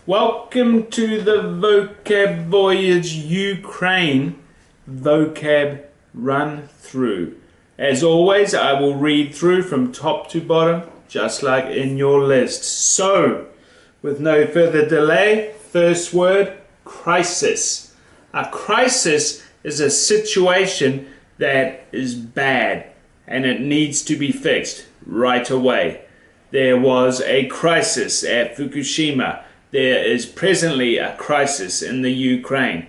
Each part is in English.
Welcome to the Vocab Voyage Ukraine vocab run through. As always, I will read through from top to bottom, just like in your list. So, with no further delay, first word, crisis. A crisis is a situation that is bad and it needs to be fixed right away. There was a crisis at Fukushima. There is presently a crisis in the Ukraine.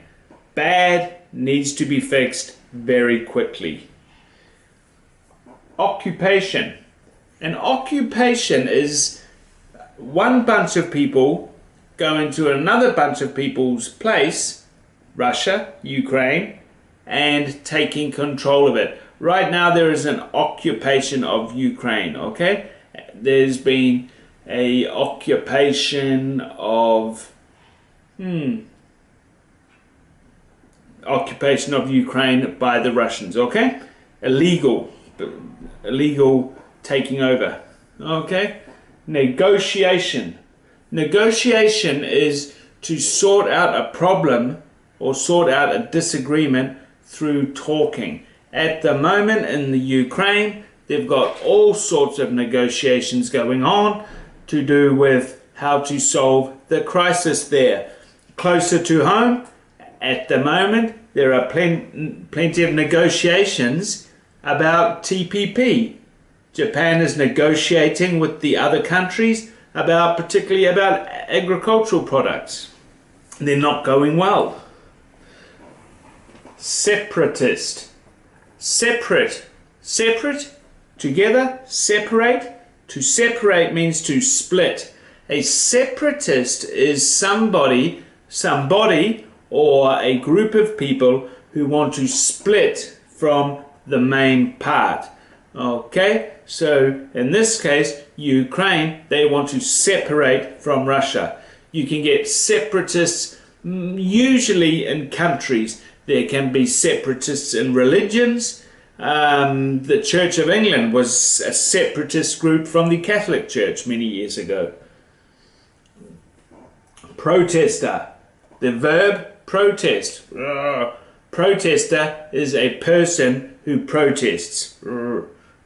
Bad, needs to be fixed very quickly. Occupation. An occupation is one bunch of people going to another bunch of people's place, Russia, Ukraine, and taking control of it. Right now there is an occupation of Ukraine, okay? There's been a occupation of Ukraine by the Russians, okay? Illegal taking over, okay? Negotiation is to sort out a problem or sort out a disagreement through talking. At the moment in the Ukraine, they've got all sorts of negotiations going on to do with how to solve the crisis there. Closer to home, at the moment, there are plenty of negotiations about TPP. Japan is negotiating with the other countries particularly about agricultural products. They're not going well. Separatist. Separate, together, separate. To separate means to split. A separatist is somebody or a group of people who want to split from the main part. Okay, so in this case, Ukraine, they want to separate from Russia. You can get separatists usually in countries. There can be separatists in religions. The Church of England was a separatist group from the Catholic Church many years ago. Protester. The verb protest. Protester is a person who protests.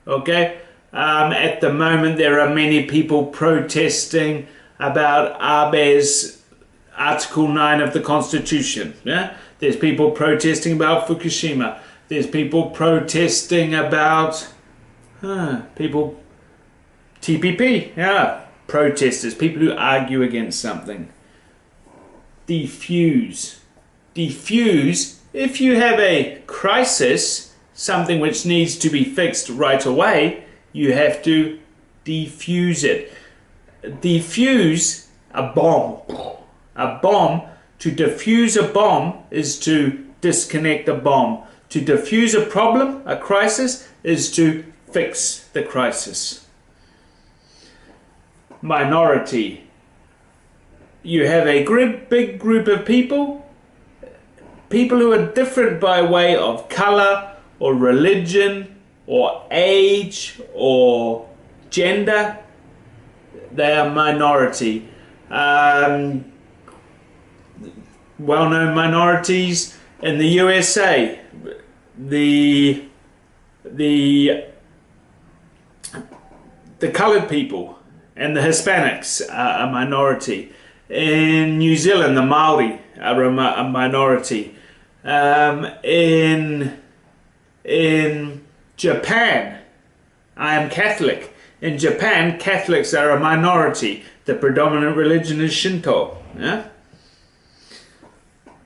Okay? At the moment there are many people protesting about Abe's Article 9 of the Constitution. Yeah? There's people protesting about Fukushima. There's people protesting about TPP. Yeah, protesters, people who argue against something. Diffuse. Diffuse, if you have a crisis, something which needs to be fixed right away, you have to defuse it. Defuse a bomb. A bomb, to defuse a bomb is to disconnect a bomb. To defuse a problem, a crisis, is to fix the crisis. Minority. You have a big group of people who are different by way of color or religion or age or gender. They are minority. Well-known minorities in the USA. The colored people and the Hispanics are a minority. In New Zealand, the Maori are a minority. In Japan, I am Catholic. In Japan, Catholics are a minority. The predominant religion is Shinto. Yeah?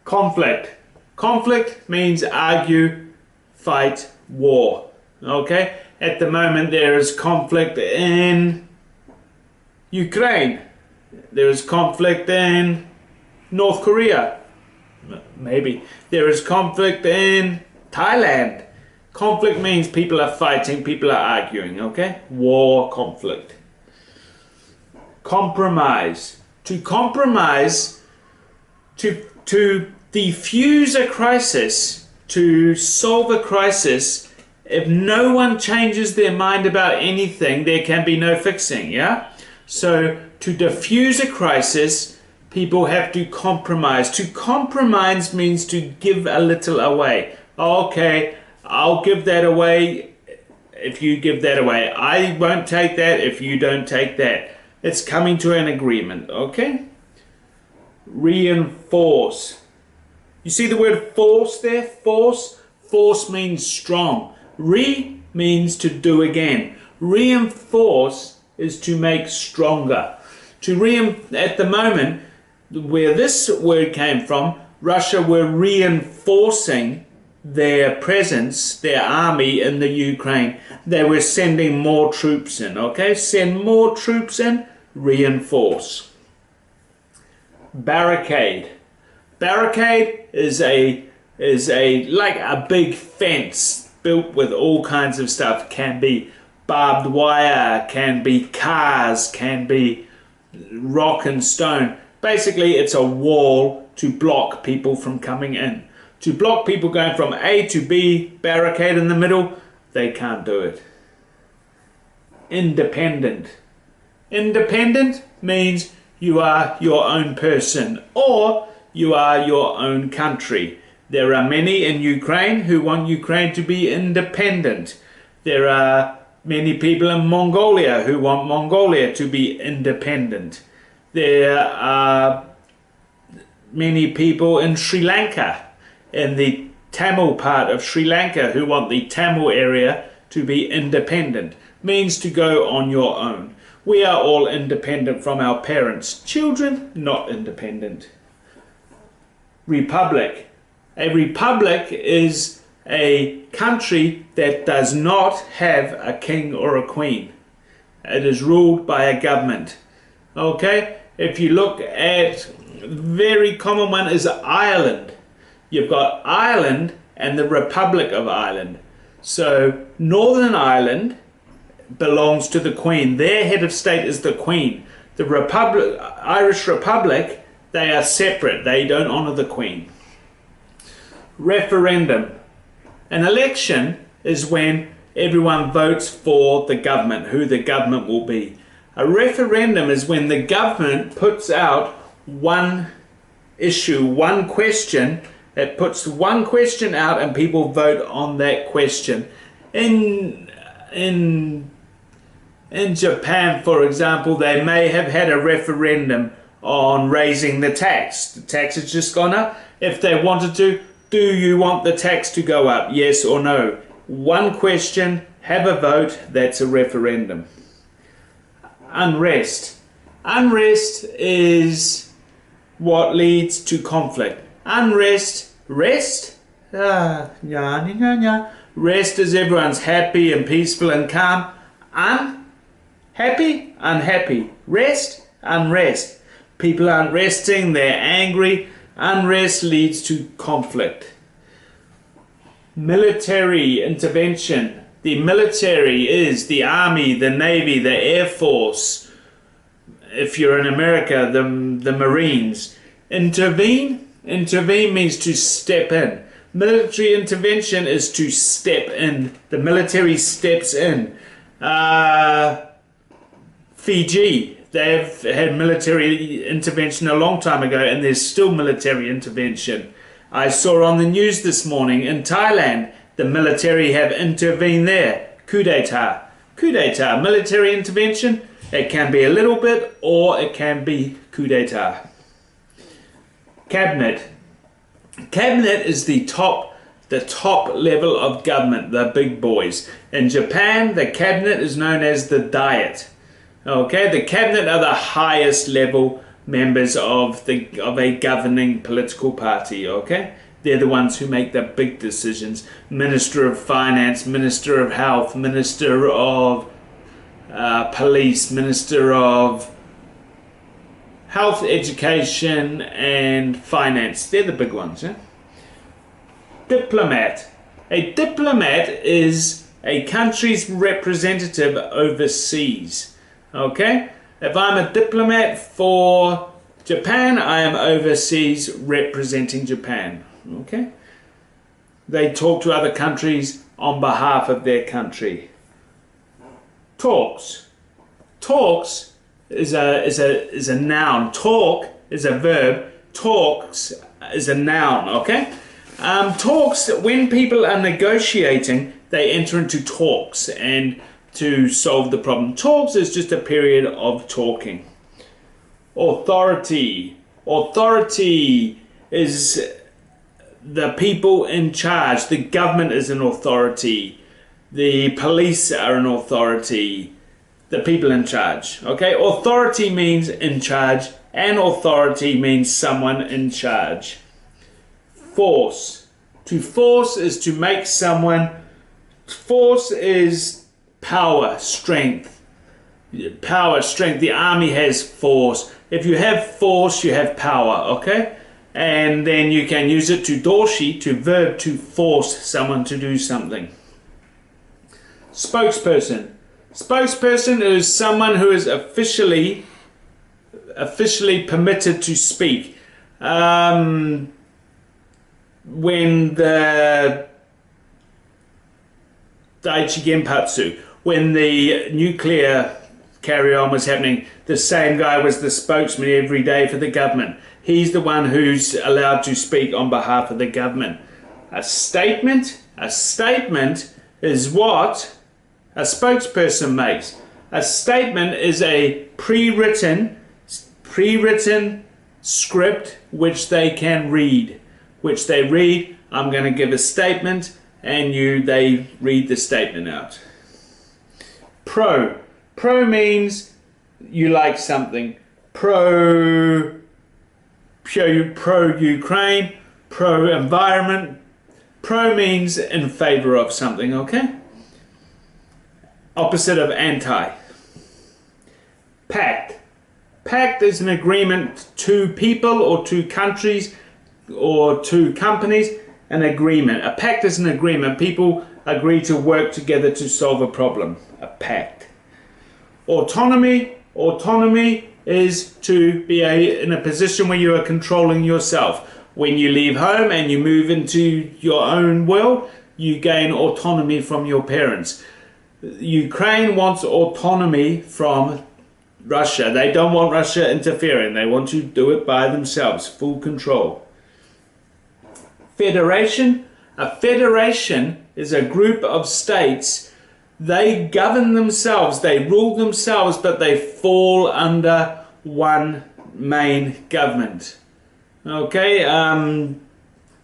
Conflict. Conflict means argue, fight, war. Okay? At the moment there is conflict in Ukraine. There is conflict in North Korea. Maybe. There is conflict in Thailand. Conflict means people are fighting, people are arguing. Okay? War, conflict. Compromise. To compromise, to defuse a crisis, to solve a crisis, if no one changes their mind about anything, there can be no fixing, yeah? So to diffuse a crisis, people have to compromise. To compromise means to give a little away. Okay, I'll give that away if you give that away. I won't take that if you don't take that. It's coming to an agreement, okay? Reinforce. You see the word force there? Force. Force means strong. Re means to do again. Reinforce is to make stronger. At the moment, where this word came from, Russia were reinforcing their presence, their army in the Ukraine. They were sending more troops in, okay? Send more troops in, reinforce. Barricade. Barricade is like a big fence built with all kinds of stuff. Can be barbed wire, can be cars, can be rock and stone. Basically, it's a wall to block people from coming in. To block people going from A to B, barricade in the middle, they can't do it. Independent. Independent means you are your own person, or you are your own country. There are many in Ukraine who want Ukraine to be independent. There are many people in Mongolia who want Mongolia to be independent. There are many people in Sri Lanka, in the Tamil part of Sri Lanka, who want the Tamil area to be independent. Means to go on your own. We are all independent from our parents. Children, not independent. Republic. A republic is a country that does not have a king or a queen. It is ruled by a government. Okay? If you look at, a very common one is Ireland. You've got Ireland and the Republic of Ireland. So Northern Ireland belongs to the Queen. Their head of state is the Queen. The Irish Republic, they are separate. They don't honour the Queen. Referendum. An election is when everyone votes for the government, who the government will be. A referendum is when the government puts out one issue, one question. It puts one question out and people vote on that question. In Japan, for example, they may have had a referendum on raising the tax. The tax has just gone up. If they wanted to, do you want the tax to go up? Yes or no? One question, have a vote, that's a referendum. Unrest. Unrest is what leads to conflict. Unrest, rest? Rest is everyone's happy and peaceful and calm. Unhappy? Unhappy. Rest? Unrest. People aren't resting, they're angry. Unrest leads to conflict. Military intervention. The military is the Army, the Navy, the Air Force. If you're in America, the Marines. Intervene? Intervene means to step in. Military intervention is to step in. The military steps in. Fiji, they've had military intervention a long time ago, and there's still military intervention. I saw on the news this morning in Thailand, the military have intervened there. Coup d'etat. Coup d'etat, military intervention. It can be a little bit, or it can be coup d'etat. Cabinet. Cabinet is the top level of government, the big boys. In Japan, the cabinet is known as the Diet. Okay, the cabinet are the highest level members of a governing political party. Okay, they're the ones who make the big decisions. Minister of Finance, Minister of Health, Minister of Police, Minister of Health, Education and Finance. They're the big ones. Yeah? Diplomat. A diplomat is a country's representative overseas. Okay? If I'm a diplomat for Japan, I am overseas representing Japan. Okay? They talk to other countries on behalf of their country. Talks. Talks is a noun. Talk is a verb. Talks is a noun, okay? Talks, when people are negotiating, they enter into talks and to solve the problem. Talks is just a period of talking. Authority. Authority is the people in charge. The government is an authority. The police are an authority. The people in charge. Okay? Authority means in charge, and authority means someone in charge. Force. To force is to make someone. Force is power, strength. Power, strength. The army has force. If you have force, you have power, okay? And then you can use it to dorshi, to verb, to force someone to do something. Spokesperson. Spokesperson is someone who is officially permitted to speak. When the Daiichi Genpatsu, when the nuclear carry-on was happening, the same guy was the spokesman every day for the government. He's the one who's allowed to speak on behalf of the government. A statement is what a spokesperson makes. A statement is a pre-written script which they can read. Which they read. I'm going to give a statement and they read the statement out. Pro. Pro means you like something. Pro-Ukraine, pro-environment. Pro means in favor of something, okay? Opposite of anti. Pact. Pact is an agreement, two people or two countries or two companies, an agreement. A pact is an agreement. People agree to work together to solve a problem. A pact. Autonomy. Autonomy is to be in a position where you are controlling yourself. When you leave home and you move into your own world, you gain autonomy from your parents. Ukraine wants autonomy from Russia. They don't want Russia interfering. They want to do it by themselves. Full control. Federation. A federation is a group of states. They govern themselves. They rule themselves, but they fall under one main government. Okay,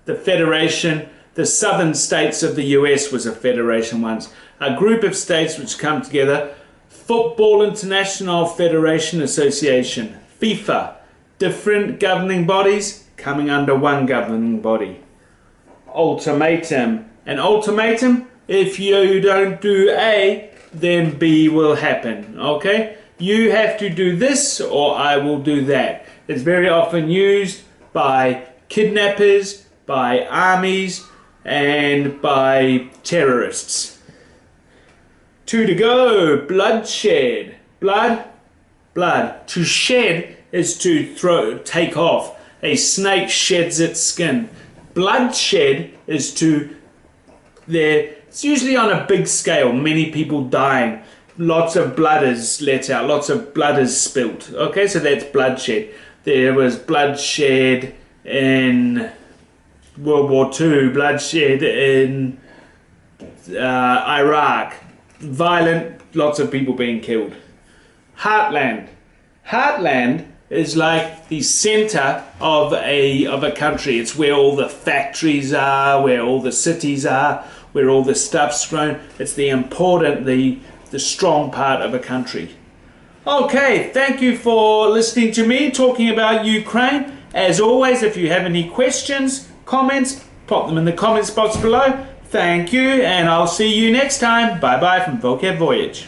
the federation, the southern states of the US was a federation once. A group of states which come together. Football International Federation Association, FIFA. Different governing bodies coming under one governing body. Ultimatum. An ultimatum, if you don't do A, then B will happen. Okay? You have to do this or I will do that. It's very often used by kidnappers, by armies, and by terrorists. Two to go. Bloodshed. Blood. To shed is to take off. A snake sheds its skin. Bloodshed is it's usually on a big scale, many people dying, lots of blood is let out, lots of blood is spilt. Okay, so that's bloodshed. There was bloodshed in World War II, bloodshed in Iraq, violent, lots of people being killed. Heartland. Heartland is like the center of a country. It's where all the factories are, where all the cities are, where all the stuff's grown. It's the important, the strong part of a country. Okay, thank you for listening to me talking about Ukraine. As always, if you have any questions, comments, pop them in the comments box below. Thank you, and I'll see you next time. Bye bye from Vocab Voyage.